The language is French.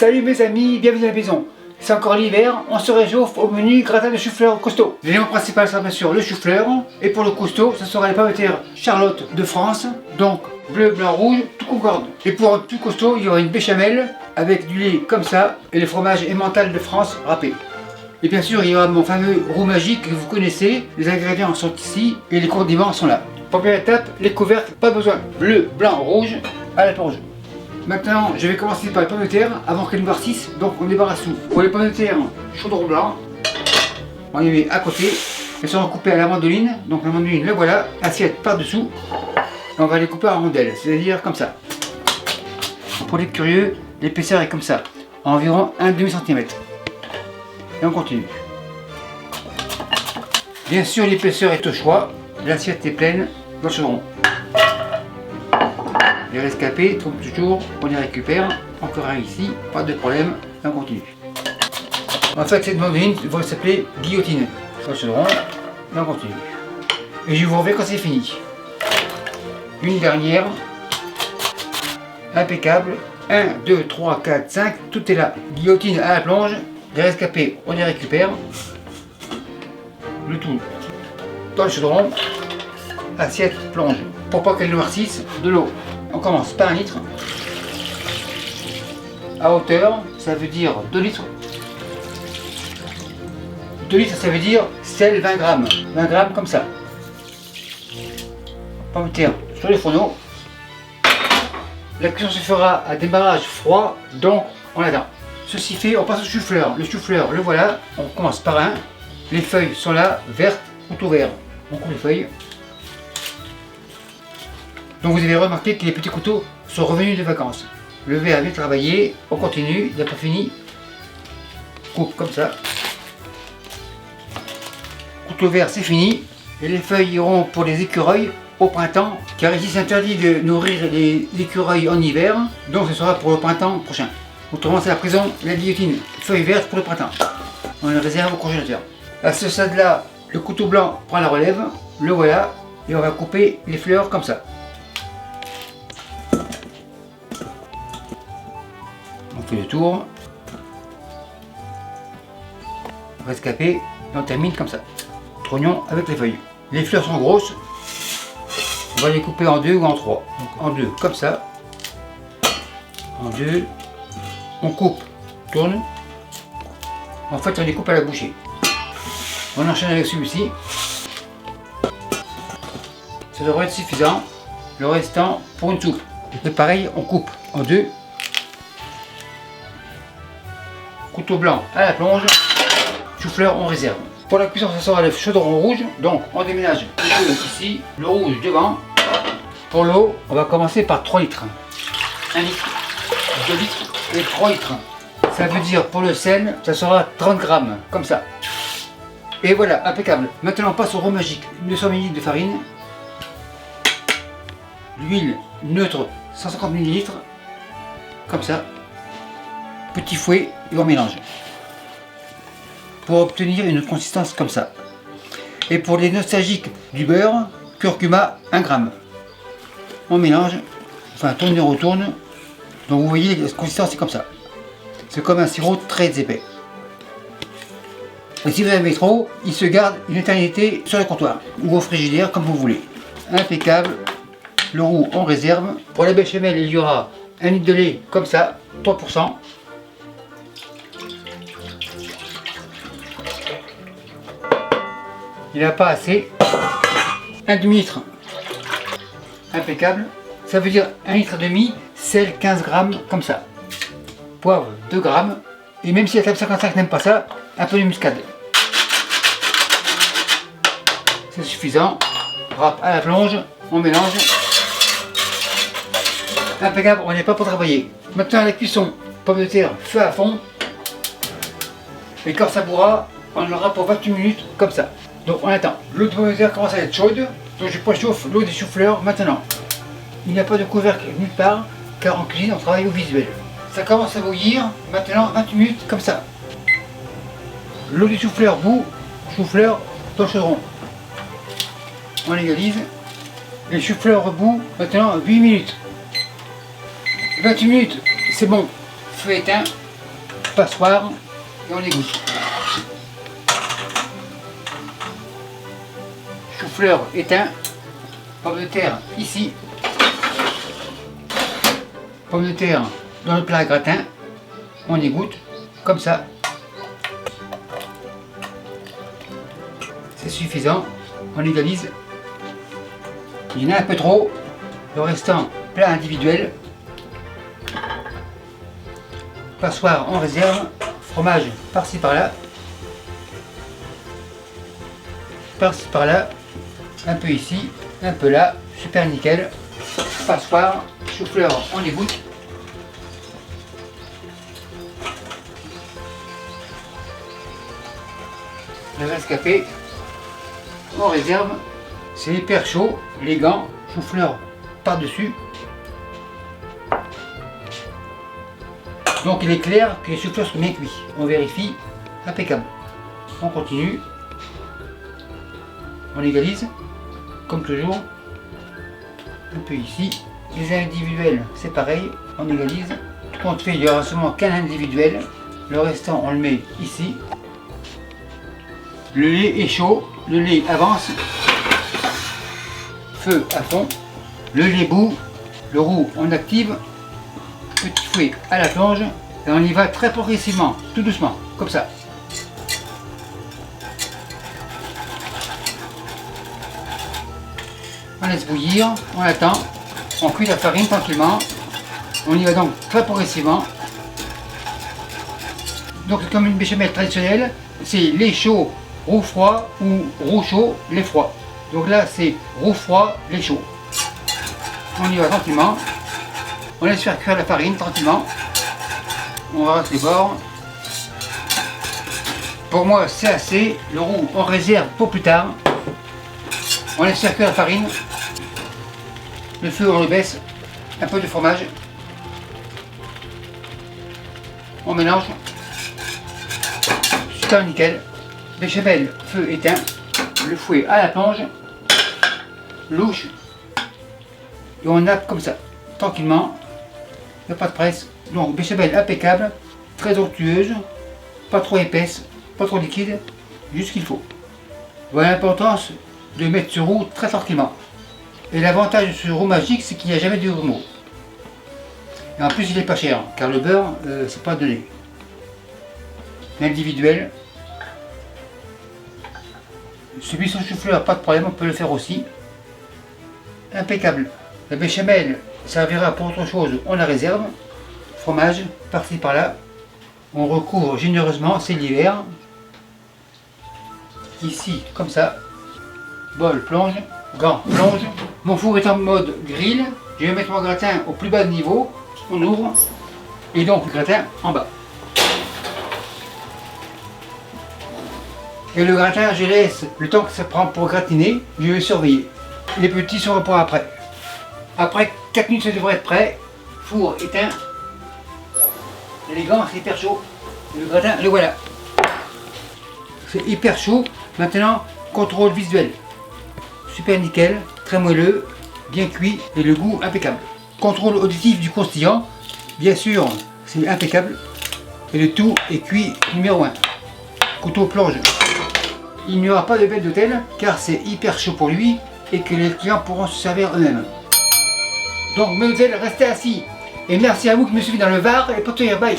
Salut mes amis, bienvenue à la maison. C'est encore l'hiver, on se réchauffe au menu gratin de chou-fleur costaud. L'élément principal sera bien sûr le chou-fleur, et pour le costaud, ce sera les pommes de terre Charlotte de France, donc bleu, blanc, rouge, tout concorde. Et pour un tout costaud, il y aura une béchamel avec du lait comme ça et le fromage emmental de France râpé. Et bien sûr, il y aura mon fameux roux magique que vous connaissez, les ingrédients sont ici et les condiments sont là. Première étape, les couvercles, pas besoin. Bleu, blanc, rouge, à la plonge. Maintenant, je vais commencer par les pommes de terre avant qu'elles noircissent, donc on débarrasse tout. Pour les pommes de terre chaudron blanc, on les met à côté. Elles seront coupées à la mandoline, donc la mandoline, le voilà, assiette par-dessous. Et on va les couper en rondelles, c'est-à-dire comme ça. Pour les curieux, l'épaisseur est comme ça, environ 1 demi-cm. Et on continue. Bien sûr, l'épaisseur est au choix, l'assiette est pleine dans le chaudron. Les rescapés tombent toujours, on les récupère. Encore un ici, pas de problème, et on continue. En fait, cette mandoline va s'appeler guillotine. Sur le chaudron, et on continue. Et je vous reviens quand c'est fini. Une dernière. Impeccable. 1, 2, 3, 4, 5, tout est là. Guillotine à la plonge. Les rescapés, on les récupère. Le tout dans le chaudron. Assiette plonge. Pour pas qu'elle noircisse, de l'eau. On commence par 1 litre. À hauteur, ça veut dire 2 litres. 2 litres, ça veut dire sel 20 grammes. 20 grammes comme ça. Pommes de terre sur les fourneaux. La cuisson se fera à démarrage froid, donc on attend. Ceci fait, on passe au chou-fleur. Le chou-fleur, le voilà. On commence par 1. Les feuilles sont là, vertes ou tout vert. On coupe les feuilles. Donc vous avez remarqué que les petits couteaux sont revenus de vacances. Le verre a bien travaillé, on continue, il n'a pas fini. Coupe comme ça. Couteau vert, c'est fini. Et les feuilles iront pour les écureuils au printemps, car ici c'est interdit de nourrir les écureuils en hiver, donc ce sera pour le printemps prochain. Autrement c'est la prison, la guillotine, feuilles vertes pour le printemps. On les réserve au congélateur. À ce stade-là, le couteau blanc prend la relève, le voilà, et on va couper les fleurs comme ça. On fait le tour, rescapé, et on termine comme ça. Trognon avec les feuilles. Les fleurs sont grosses, on va les couper en 2 ou en 3. Donc en 2 comme ça, en 2, on coupe, tourne. En fait on les coupe à la bouchée. On enchaîne avec celui-ci. Ça devrait être suffisant. Le restant pour une soupe. Et pareil, on coupe en 2. Couteau blanc à la plonge, chou-fleur on réserve. Pour la cuisson, ça sera le chaudron rouge, donc on déménage le bleu ici, le rouge devant. Pour l'eau, on va commencer par 3 litres. 1 litre, 2 litres et 3 litres. Ça veut dire pour le sel, ça sera 30 grammes, comme ça. Et voilà, impeccable. Maintenant on passe au roux magique. 200 ml de farine, l'huile neutre 150 ml, comme ça. Petit fouet et on mélange pour obtenir une consistance comme ça. Et pour les nostalgiques du beurre, curcuma 1 g. On mélange, enfin tourne et retourne. Donc vous voyez la consistance c'est comme ça. C'est comme un sirop très épais. Et si vous en avez trop, il se garde une éternité sur le comptoir ou au frigidaire comme vous voulez. Impeccable. Le roux on réserve. Pour la béchamel il y aura 1 litre de lait comme ça, 3%. Il n'a pas assez. 1 demi-litre. Impeccable. Ça veut dire 1 litre demi, sel 15 grammes comme ça. Poivre 2 grammes. Et même si la table 55 n'aime pas ça, un peu de muscade. C'est suffisant. Râpe à la plonge, on mélange. Impeccable, on n'est pas pour travailler. Maintenant à la cuisson, pommes de terre, feu à fond. Et quand ça bourra, on l'aura pour 28 minutes comme ça. Donc on attend. L'eau de pommes de terre commence à être chaude, donc je préchauffe l'eau des choux-fleurs maintenant. Il n'y a pas de couvercle nulle part, car en cuisine on travaille au visuel. Ça commence à bouillir, maintenant 28 minutes comme ça. L'eau des choux-fleurs bout, choux-fleurs dans le chaudron. On égalise. Les choux-fleurs bout, maintenant 8 minutes. 28 minutes, c'est bon. Feu éteint, passoire et on égoutte. Chou-fleur éteint, pomme de terre ici, pomme de terre dans le plat à gratin, on égoutte comme ça. C'est suffisant, on égalise. Il y en a un peu trop, le restant plat individuel. Passoire en réserve, fromage par-ci par-là, par-ci par-là, un peu ici, un peu là, super nickel. Passoire, chou-fleur on égoutte. Le rescapé en réserve, c'est hyper chaud, les gants, chou-fleur par-dessus. Donc il est clair que les chou-fleurs sont bien cuits. On vérifie, impeccable. On continue. On égalise, comme toujours. Un peu ici. Les individuels, c'est pareil, on égalise. Tout compte fait, il n'y aura seulement qu'un individuel. Le restant, on le met ici. Le lait est chaud, le lait avance. Feu à fond. Le lait bout, le roux on active. Petit fouet à la plonge et on y va très progressivement, tout doucement, comme ça. On laisse bouillir, on attend, on cuit la farine tranquillement. On y va donc très progressivement. Donc c'est comme une béchamel traditionnelle, c'est lait chaud, roux froid ou roux chaud, lait froid. Donc là c'est roux froid, lait chaud. On y va tranquillement. On laisse faire cuire la farine tranquillement. On rase les bords. Pour moi c'est assez. Le roux on réserve pour plus tard. On laisse faire cuire la farine. Le feu on le baisse. Un peu de fromage. On mélange. Super nickel. Béchamel, feu éteint. Le fouet à la plonge. Louche. Et on nappe comme ça. Tranquillement. Il n'y a pas de presse. Donc béchamel impeccable, très onctueuse, pas trop épaisse, pas trop liquide, juste ce qu'il faut. Voilà l'importance de mettre ce roux très tranquillement. Et l'avantage de ce roux magique, c'est qu'il n'y a jamais de grumeaux. Et en plus il est pas cher, car le beurre, c'est pas donné. L'individuel. Celui sans chou-fleur, pas de problème, on peut le faire aussi. Impeccable. La béchamel servira pour autre chose, on la réserve. Fromage, par-ci par-là. On recouvre généreusement, c'est l'hiver. Ici, comme ça. Bol, plonge. Gant, plonge. Mon four est en mode grill. Je vais mettre mon gratin au plus bas de niveau. On ouvre. Et donc le gratin en bas. Et le gratin, je laisse le temps que ça prend pour gratiner. Je vais surveiller. Les petits seront pour après. Après 4 minutes, ça devrait être prêt. Four éteint. Les gants, c'est hyper chaud. Le gratin, le voilà. C'est hyper chaud. Maintenant, contrôle visuel. Super nickel, très moelleux, bien cuit et le goût impeccable. Contrôle auditif du croustillant. Bien sûr, c'est impeccable. Et le tout est cuit numéro 1. Couteau plonge. Il n'y aura pas de bête d'hôtel car c'est hyper chaud pour lui et que les clients pourront se servir eux-mêmes. Donc mes hôtels, restez assis. Et merci à vous qui me suivez dans le Var et pour te dire bye.